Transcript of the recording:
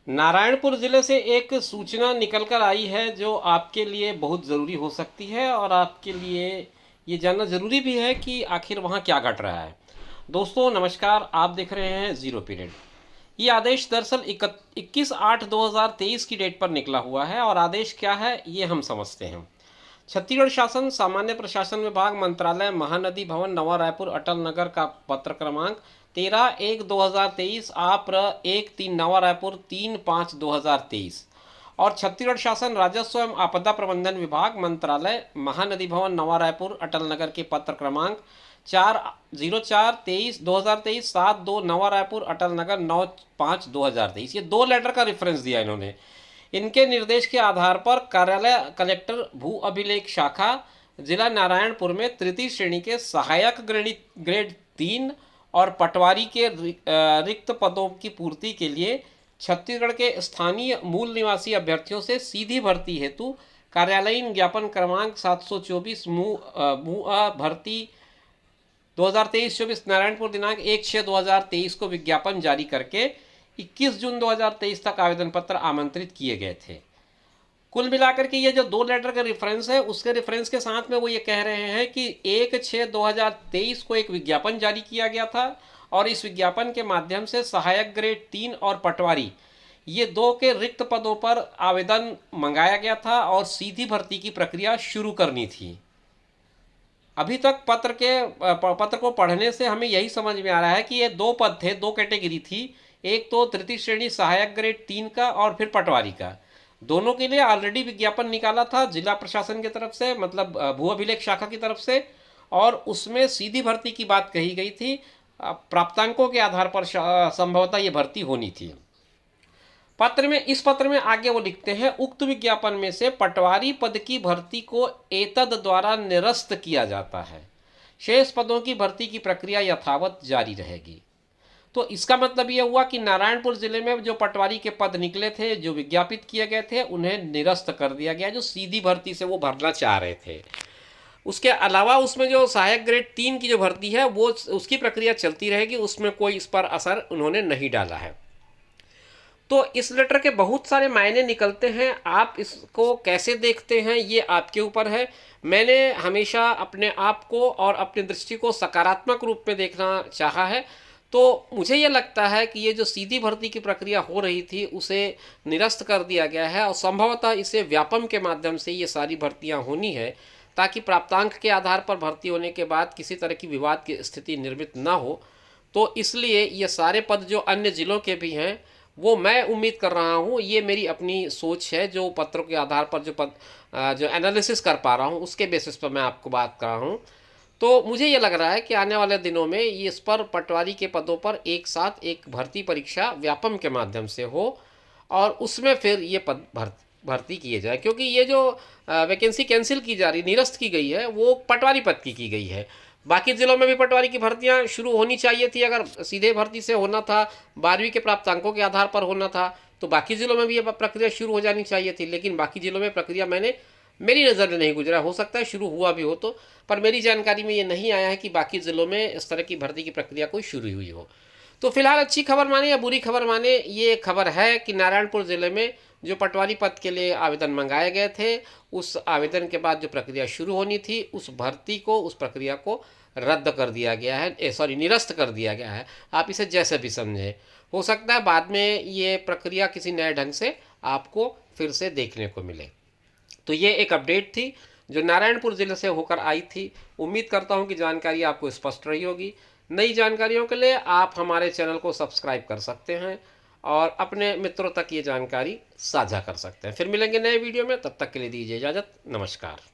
नारायणपुर ज़िले से एक सूचना निकल कर आई है जो आपके लिए बहुत ज़रूरी हो सकती है और आपके लिए ये जानना ज़रूरी भी है कि आखिर वहाँ क्या घट रहा है। दोस्तों नमस्कार, आप देख रहे हैं ज़ीरो पीरियड। ये आदेश दरअसल 21/8/2023 की डेट पर निकला हुआ है और आदेश क्या है ये हम समझते हैं। छत्तीसगढ़ शासन सामान्य प्रशासन विभाग मंत्रालय महानदी भवन नवा रायपुर अटल नगर का पत्र क्रमांक 13/1/2023 आप्र 1/3 नवा रायपुर 3/5/2023 और छत्तीसगढ़ शासन राजस्व एवं आपदा प्रबंधन विभाग मंत्रालय महानदी भवन नवा रायपुर अटल नगर के पत्र क्रमांक 4/04/23/2023 7/2 नवा रायपुर अटल नगर 9/5/2023 ये दो लेटर का रेफरेंस दिया इन्होंने। इनके निर्देश के आधार पर कार्यालय कलेक्टर भू अभिलेख शाखा जिला नारायणपुर में तृतीय श्रेणी के सहायक ग्रेड 3 और पटवारी के रिक्त पदों की पूर्ति के लिए छत्तीसगढ़ के स्थानीय मूल निवासी अभ्यर्थियों से सीधी भर्ती हेतु कार्यालयीन ज्ञापन क्रमांक 724 मुआ भर्ती 2023-24 नारायणपुर दिनांक 1/6/2023 को विज्ञापन जारी करके 21 जून 2023 तक आवेदन पत्र आमंत्रित किए गए थे। कुल मिलाकर के ये जो दो लेटर का रेफरेंस है उसके रेफरेंस के साथ में वो ये कह रहे हैं कि 1/6/2023 को एक विज्ञापन जारी किया गया था और इस विज्ञापन के माध्यम से सहायक ग्रेड 3 और पटवारी ये दो के रिक्त पदों पर आवेदन मंगाया गया था और सीधी भर्ती की प्रक्रिया शुरू करनी थी। अभी तक पत्र को पढ़ने से हमें यही समझ में आ रहा है कि ये दो पद थे, दो कैटेगरी थी। एक तो तृतीय श्रेणी सहायक ग्रेड 3 का और फिर पटवारी का। दोनों के लिए ऑलरेडी विज्ञापन निकाला था जिला प्रशासन की तरफ से, मतलब भू अभिलेख शाखा की तरफ से, और उसमें सीधी भर्ती की बात कही गई थी। प्राप्तांकों के आधार पर संभवतः ये भर्ती होनी थी। इस पत्र में आगे वो लिखते हैं, उक्त विज्ञापन में से पटवारी पद की भर्ती को एतद द्वारा निरस्त किया जाता है। शेष पदों की भर्ती की प्रक्रिया यथावत जारी रहेगी। तो इसका मतलब ये हुआ कि नारायणपुर जिले में जो पटवारी के पद निकले थे, जो विज्ञापित किए गए थे, उन्हें निरस्त कर दिया गया, जो सीधी भर्ती से वो भरना चाह रहे थे। उसके अलावा उसमें जो सहायक ग्रेड 3 की जो भर्ती है वो उसकी प्रक्रिया चलती रहेगी, उसमें कोई इस पर असर उन्होंने नहीं डाला है। तो इस लेटर के बहुत सारे मायने निकलते हैं। आप इसको कैसे देखते हैं ये आपके ऊपर है। मैंने हमेशा अपने आप को और अपनी दृष्टि को सकारात्मक रूप में देखना चाहा है। तो मुझे ये लगता है कि ये जो सीधी भर्ती की प्रक्रिया हो रही थी उसे निरस्त कर दिया गया है और संभवतः इसे व्यापम के माध्यम से ये सारी भर्तियां होनी है ताकि प्राप्तांक के आधार पर भर्ती होने के बाद किसी तरह की विवाद की स्थिति निर्मित ना हो। तो इसलिए ये सारे पद जो अन्य ज़िलों के भी हैं वो मैं उम्मीद कर रहा हूँ, ये मेरी अपनी सोच है जो पत्रों के आधार पर जो एनालिसिस कर पा रहा हूँ उसके बेसिस पर मैं आपको बात कर रहा हूँ। तो मुझे ये लग रहा है कि आने वाले दिनों में ये इस पर पटवारी के पदों पर एक साथ एक भर्ती परीक्षा व्यापम के माध्यम से हो और उसमें फिर ये पद भर्ती किए जाए, क्योंकि ये जो वैकेंसी कैंसिल की जा रही, निरस्त की गई है, वो पटवारी पद की गई है। बाकी ज़िलों में भी पटवारी की भर्तियां शुरू होनी चाहिए थी। अगर सीधे भर्ती से होना था, 12वीं के प्राप्तांकों के आधार पर होना था, तो बाकी ज़िलों में भी ये प्रक्रिया शुरू हो जानी चाहिए थी। लेकिन बाकी ज़िलों में प्रक्रिया मेरी नज़र में नहीं गुजरा। हो सकता है शुरू हुआ भी हो, तो पर मेरी जानकारी में ये नहीं आया है कि बाकी ज़िलों में इस तरह की भर्ती की प्रक्रिया कोई शुरू हुई हो। तो फिलहाल अच्छी खबर माने या बुरी खबर माने, ये खबर है कि नारायणपुर ज़िले में जो पटवारी पद के लिए आवेदन मंगाए गए थे, उस आवेदन के बाद जो प्रक्रिया शुरू होनी थी उस भर्ती को, उस प्रक्रिया को रद्द कर दिया गया है, निरस्त कर दिया गया है। आप इसे जैसे भी समझें। हो सकता है बाद में ये प्रक्रिया किसी नए ढंग से आपको फिर से देखने को मिले। तो ये एक अपडेट थी जो नारायणपुर ज़िले से होकर आई थी। उम्मीद करता हूँ कि जानकारी आपको स्पष्ट रही होगी। नई जानकारियों के लिए आप हमारे चैनल को सब्सक्राइब कर सकते हैं और अपने मित्रों तक ये जानकारी साझा कर सकते हैं। फिर मिलेंगे नए वीडियो में, तब तक के लिए दीजिए इजाज़त। नमस्कार।